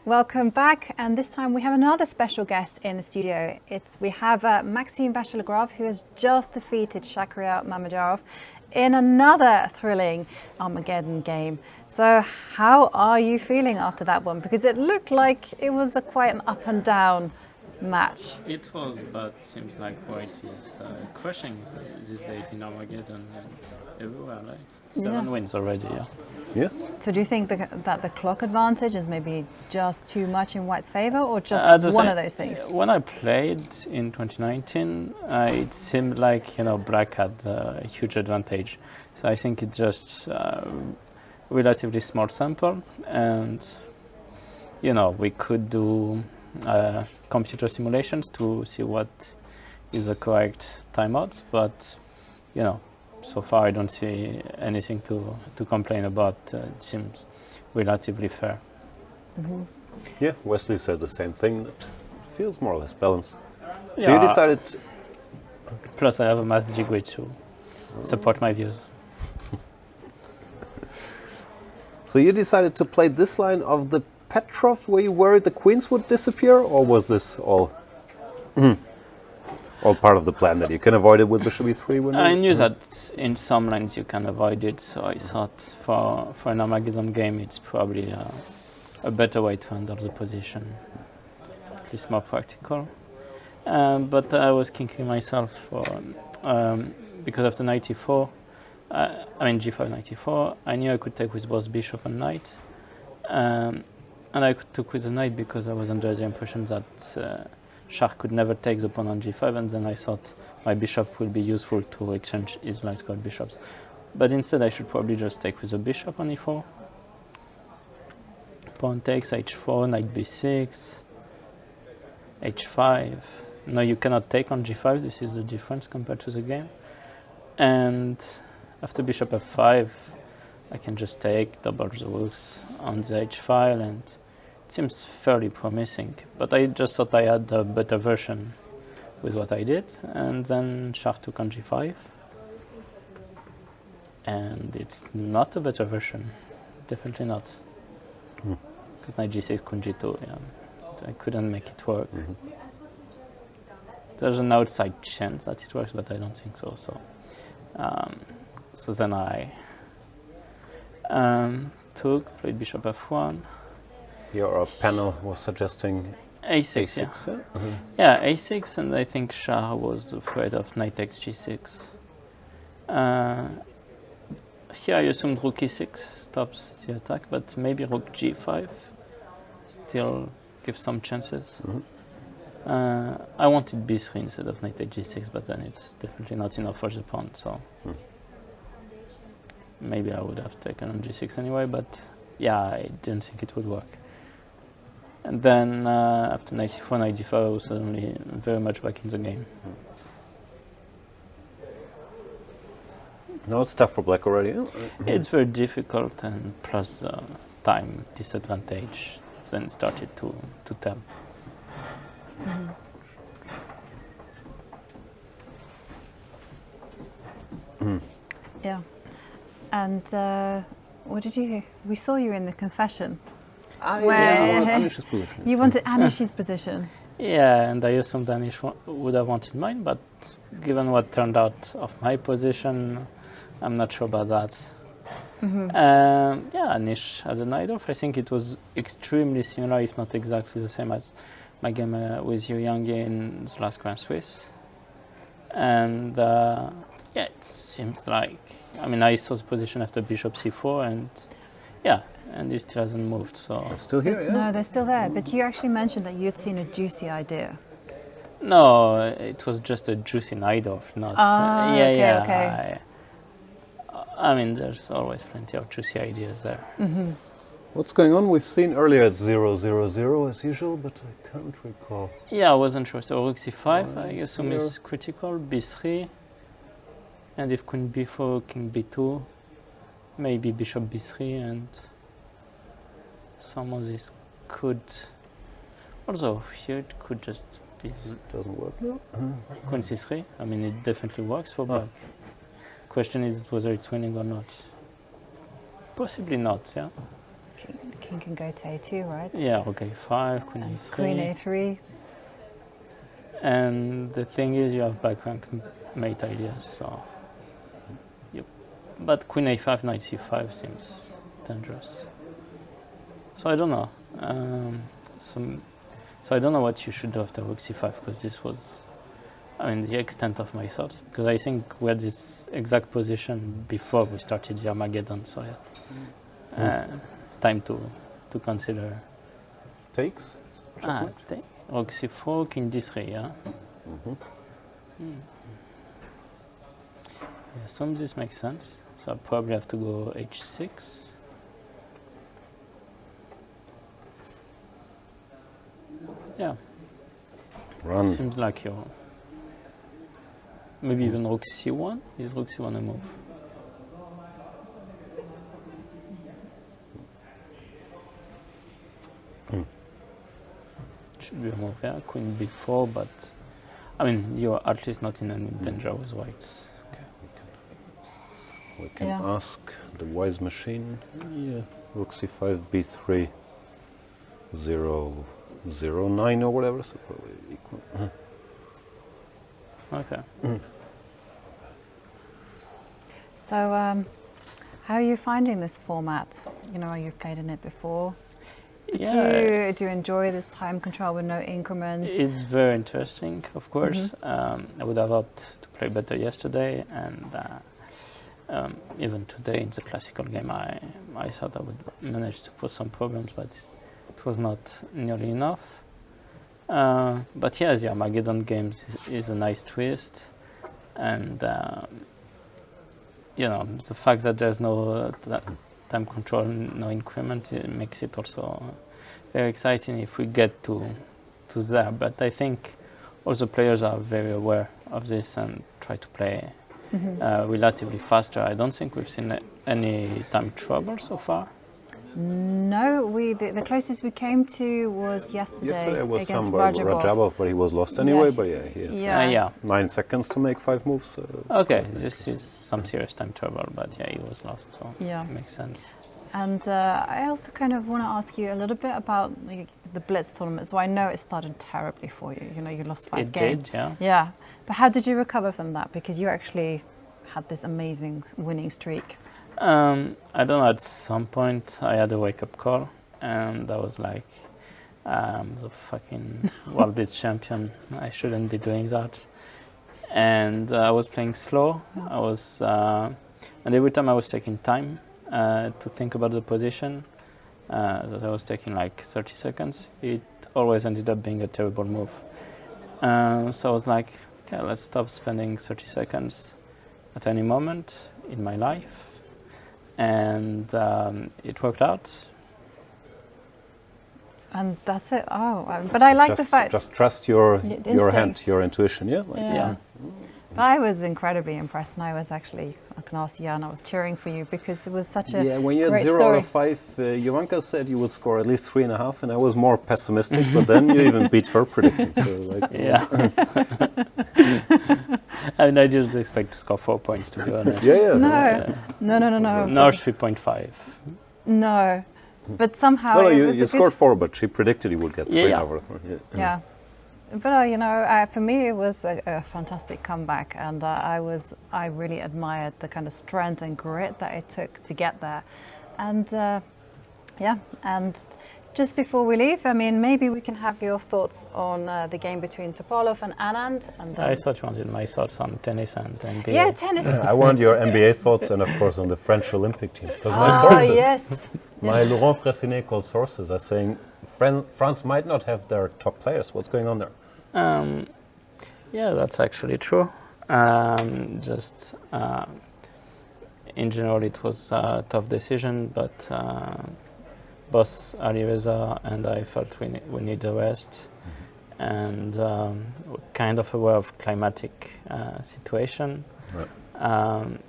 welcome back. And this time we have another special guest in the studio. We have Vachier-Lagrave, who has just defeated Shakhriyar Mamedyarov in another thrilling Armageddon game. So how are you feeling after that one? Because it looked like it was quite an up and down match. It was, but seems like White is crushing these days in Armageddon and everywhere. Like 7 wins already. Yeah. So do you think that the clock advantage is maybe just too much in White's favor, or just one of those things? When I played in 2019, it seemed like Black had a huge advantage. So I think it's just relatively small sample, and we could do computer simulations to see what is the correct timeout, but so far I don't see anything to complain about. It seems relatively fair. Mm-hmm. Yeah, Wesley said the same thing. That feels more or less balanced. So you decided. Plus, I have a math degree to support my views. So you decided to play this line of the Petrov. Were you worried the queens would disappear, or was this all part of the plan that you can avoid it with bishop e3? I knew that in some lines you can avoid it, so I thought for an Armageddon game it's probably a better way to handle the position, at least more practical. But I was kinking myself for because after knight e4, g5 knight e4, I knew I could take with both bishop and knight. And I took with the knight because I was under the impression that Shah could never take the pawn on g5, and then I thought my bishop would be useful to exchange his light squared bishops. But instead I should probably just take with the bishop on e4. Pawn takes, h4, knight b6, h5. No, you cannot take on g5, this is the difference compared to the game. And after bishop f5, I can just take, double the rooks on the h file, and it seems fairly promising. But I just thought I had a better version with what I did, and then Shah took on g5. And it's not a better version, definitely not. Because knight g6, queen g2, I couldn't make it work. There's an outside chance that it works, but I don't think so. So then I played bishop f1. Your panel was suggesting a6. Yeah, a6, and I think Shah was afraid of knight takes g6. Here I assumed rook e6 stops the attack, but maybe rook g5 still gives some chances. I wanted b3 instead of knight takes g6, but then it's definitely not enough for the pawn, so maybe I would have taken on g6 anyway, but yeah, I didn't think it would work. And then after knight c4, knight d5, I was suddenly very much back in the game. Now it's tough for black already. It's very difficult, and plus time disadvantage then started to tell. Yeah. And what did you? We saw you in the confession. Where Anish's position. You wanted Anish's position. Yeah, and I assumed Anish would have wanted mine, but given what turned out of my position, I'm not sure about that. Yeah, Anish had a knight off. I think it was extremely similar, if not exactly the same as my game with Yu Yang in the last Grand Swiss. And yeah, it seems like, I saw the position after bishop c4, and yeah, and he still hasn't moved, so. It's still here, yeah? No, they're still there, but you actually mentioned that you'd seen a juicy idea. No, it was just a juicy knight off, not. Okay. There's always plenty of juicy ideas there. What's going on? We've seen earlier at 0-0-0 as usual, but I can't recall. Yeah, I wasn't sure. So rook c5, I assume is critical. b3, and if queen b4, king b2, maybe bishop b3, and some of this could. Although here it could just be. It doesn't work now. Queen c3. It definitely works for black. Question is whether it's winning or not. Possibly not, yeah. king can go to a2, right? Yeah, rook a5, queen And a3. queen a3. And the thing is, you have back rank mate ideas, so. Yep. But queen a5, knight c5 seems dangerous. So I don't know. So I don't know what you should do after rook c5, because this was, I mean, the extent of my thoughts. Because I think we had this exact position before we started the Armageddon, so I had time to consider. Takes? Take rook c4, king d3, yeah? Yeah, some of this makes sense. So I probably have to go h6. Yeah. Run. Seems like you're... Maybe even rook c1? Is rook c1 a move? Should be a move, yeah. Queen b4, but... I mean, you're at least not in any danger with whites. We can ask the wise machine. Yeah, rook c5, b3, 0, 0, 9 or whatever, so probably equal. So, how are you finding this format? You know, you've played in it before. Yeah, Do you enjoy this time control with no increments? it's very interesting, of course. I would have hoped to play better yesterday, and even today in the classical game, I thought I would manage to put some problems, but it was not nearly enough. But yeah, the Armageddon games is a nice twist, and you know, the fact that there's no time control, no increment, it makes it also very exciting if we get to there. But I think all the players are very aware of this and try to play relatively faster. I don't think we've seen any time trouble so far. No, the closest we came to was yesterday was against some Rajabov. but he was lost anyway. Yeah. But yeah, he had Yeah. 9 seconds to make 5 moves. Okay, this is some serious time trouble, but yeah, he was lost, so it makes sense. And I also kind of want to ask you a little bit about the Blitz tournament. So I know it started terribly for you. You know, you lost 5 games. It did, yeah. Yeah, but how did you recover from that? Because you actually had this amazing winning streak. I don't know, at some point I had a wake-up call, and I was like, the fucking World Blitz champion, I shouldn't be doing that. And I was playing slow, and every time I was taking time to think about the position, that I was taking like 30 seconds, it always ended up being a terrible move. So I was like, okay, let's stop spending 30 seconds at any moment in my life. And it worked out. And that's it. But I like the fact. Just trust your hand, instincts. your intuition. Yeah. Yeah. But I was incredibly impressed, and I was actually, I can ask Jan, I was cheering for you because it was such a When you had great 0 story. out of 5, Jovanka said you would score at least 3.5, and I was more pessimistic. But then you even beat her prediction. So like, Yeah. I mean, I didn't expect to score 4 points, to be honest. Yeah. No. Nor 3.5. No, but somehow it was you a scored good, 4, but she predicted you would get 3 Yeah. out of 4. yeah. But you know, for me it was a fantastic comeback, and I really admired the kind of strength and grit that it took to get there, and and just before we leave, I mean, maybe we can have your thoughts on the game between Topalov and Anand. And I thought you wanted my thoughts on tennis and NBA. yeah, tennis. I want your NBA thoughts, and of course on the French Olympic team, because my sources, Yes. my Laurent Fressinet called sources are saying France might not have their top players. What's going on there? Yeah, that's actually true. In general, it was a tough decision, but both Alireza and I felt we need the rest, and we're kind of aware of climatic situation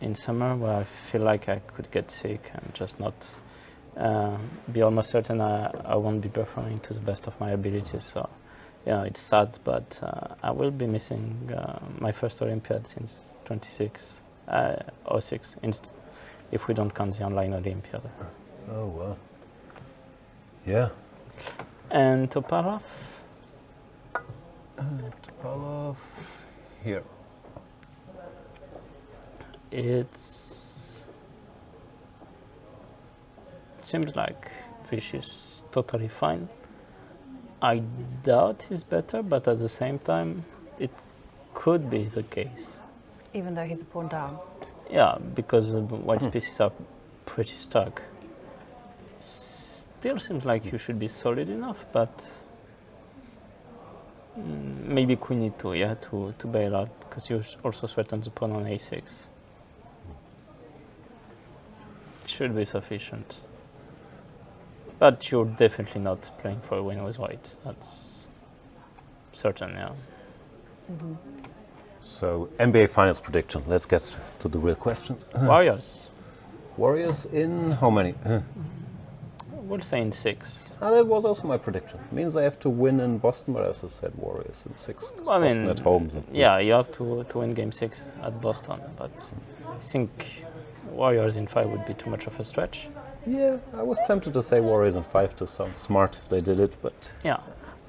in summer, where I feel like I could get sick and just not be almost certain I won't be performing to the best of my abilities. So, yeah, it's sad, but I will be missing my first Olympiad since 06, if we don't count the online Olympiad. Oh, wow. Yeah. And Topalov? Topalov here. It seems like Fish is totally fine. I doubt he's better, but at the same time, it could be the case. Even though he's a pawn down. Yeah, because the white pieces are pretty stuck. Still seems like you should be solid enough, but maybe queen e2, yeah, to bail out, because you also threaten the pawn on a6. Should be sufficient. But you're definitely not playing for a win with white. That's certain, yeah. So, NBA Finals prediction. Let's get to the real questions. Warriors. Warriors in how many? We'll say in 6. That was also my prediction. Means they have to win in Boston, but I also said Warriors in 6. I Boston mean, at home. yeah, you have to win game 6 at Boston, but I think Warriors in 5 would be too much of a stretch. Yeah, I was tempted to say Warriors in 5 to sound smart if they did it, but Yeah,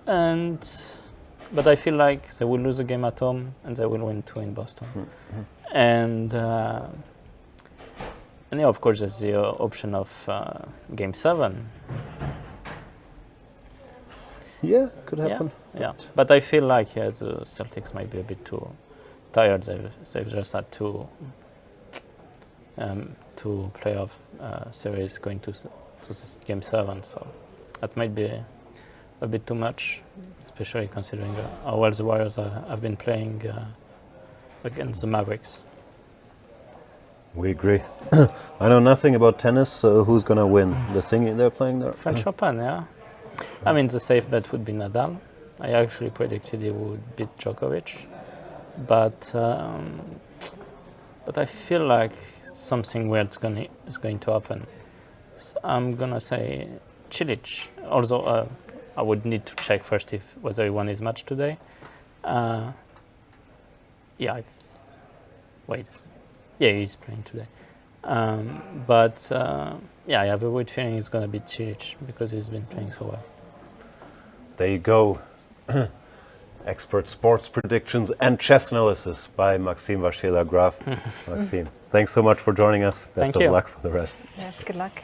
but I feel like they will lose a game at home and they will win 2 in Boston. And yeah, of course, there's the option of game 7. yeah, could happen. Yeah. But I feel like the Celtics might be a bit too tired. They've just had two playoff series going to game 7, so that might be a bit too much, especially considering how well the Warriors have been playing against the Mavericks. We agree. I know nothing about tennis, so who's gonna win the thing they're playing there? French Open, yeah. I mean, the safe bet would be Nadal. I actually predicted he would beat Djokovic, but I feel like something weird is going to happen. So I'm gonna say Cilic, although I would need to check first whether he won his match today. Yeah, he's playing today. But I have a weird feeling it's gonna be Cilic because he's been playing so well. There you go. Expert sports predictions and chess analysis by Maxime Vachier-Lagrave. Maxime, thanks so much for joining us. Best Thank of you. luck for the rest. Yeah, good luck.